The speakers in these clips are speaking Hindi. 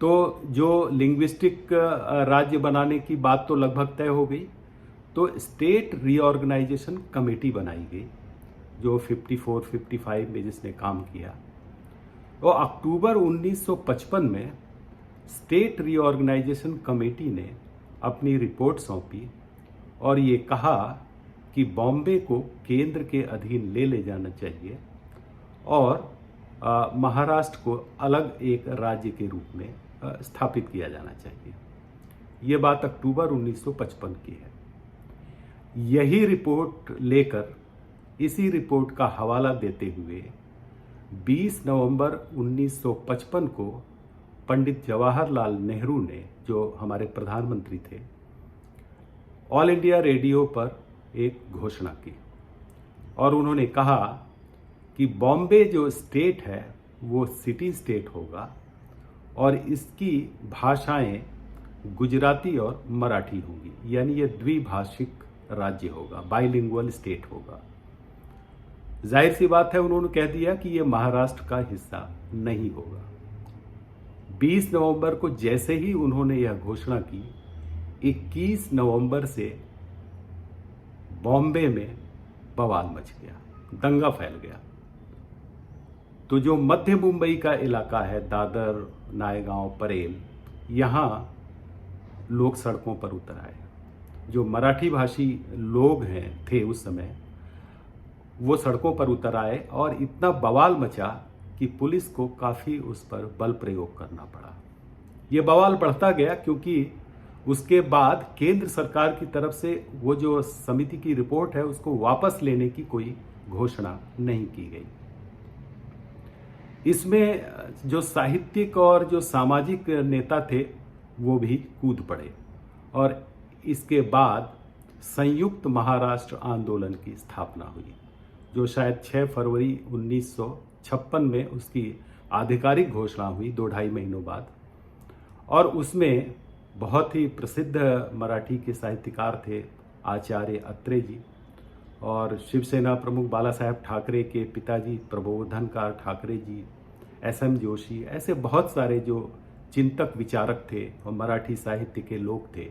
तो जो लिंग्विस्टिक राज्य बनाने की बात तो लगभग तय हो गई। तो स्टेट रीऑर्गेनाइजेशन कमेटी बनाई गई जो 54-55 में जिसने काम किया। तो अक्टूबर 1955 में स्टेट रीऑर्गेनाइजेशन कमेटी ने अपनी रिपोर्ट सौंपी और ये कहा कि बॉम्बे को केंद्र के अधीन ले जाना चाहिए और महाराष्ट्र को अलग एक राज्य के रूप में स्थापित किया जाना चाहिए। ये बात अक्टूबर 1955 की है। यही रिपोर्ट लेकर इसी रिपोर्ट का हवाला देते हुए 20 नवंबर 1955 को पंडित जवाहरलाल नेहरू ने, जो हमारे प्रधानमंत्री थे, ऑल इंडिया रेडियो पर एक घोषणा की और उन्होंने कहा कि बॉम्बे जो स्टेट है वो सिटी स्टेट होगा और इसकी भाषाएं गुजराती और मराठी होंगी, यानी ये द्विभाषिक राज्य होगा, बाइलिंगुअल स्टेट होगा। जाहिर सी बात है, उन्होंने कह दिया कि ये महाराष्ट्र का हिस्सा नहीं होगा। 20 नवंबर को जैसे ही उन्होंने यह घोषणा की, 21 नवंबर से बॉम्बे में बवाल मच गया, दंगा फैल गया। तो जो मध्य मुंबई का इलाका है, दादर, नायगांव, परेल, यहाँ लोग सड़कों पर उतर आए। जो मराठी भाषी लोग थे उस समय, वो सड़कों पर उतर आए और इतना बवाल मचा कि पुलिस को काफ़ी उस पर बल प्रयोग करना पड़ा। ये बवाल बढ़ता गया क्योंकि उसके बाद केंद्र सरकार की तरफ से वो जो समिति की रिपोर्ट है उसको वापस लेने की कोई घोषणा नहीं की गई। इसमें जो साहित्यिक और जो सामाजिक नेता थे वो भी कूद पड़े और इसके बाद संयुक्त महाराष्ट्र आंदोलन की स्थापना हुई, जो शायद 6 फरवरी 1956 में उसकी आधिकारिक घोषणा हुई, 2-2.5 महीनों बाद। और उसमें बहुत ही प्रसिद्ध मराठी के साहित्यकार थे आचार्य अत्रे जी और शिवसेना प्रमुख बाला साहेब ठाकरे के पिताजी प्रबोधनकार ठाकरे जी, SM जोशी, ऐसे बहुत सारे जो चिंतक विचारक थे और मराठी साहित्य के लोग थे।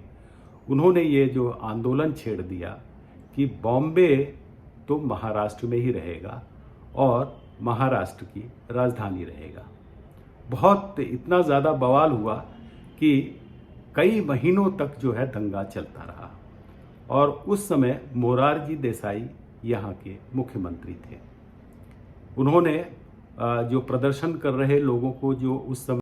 उन्होंने ये जो आंदोलन छेड़ दिया कि बॉम्बे तो महाराष्ट्र में ही रहेगा और महाराष्ट्र की राजधानी रहेगा। बहुत इतना ज़्यादा बवाल हुआ कि कई महीनों तक जो है दंगा चलता रहा और उस समय मोरारजी देसाई यहाँ के मुख्यमंत्री थे। उन्होंने जो प्रदर्शन कर रहे लोगों को जो उस समय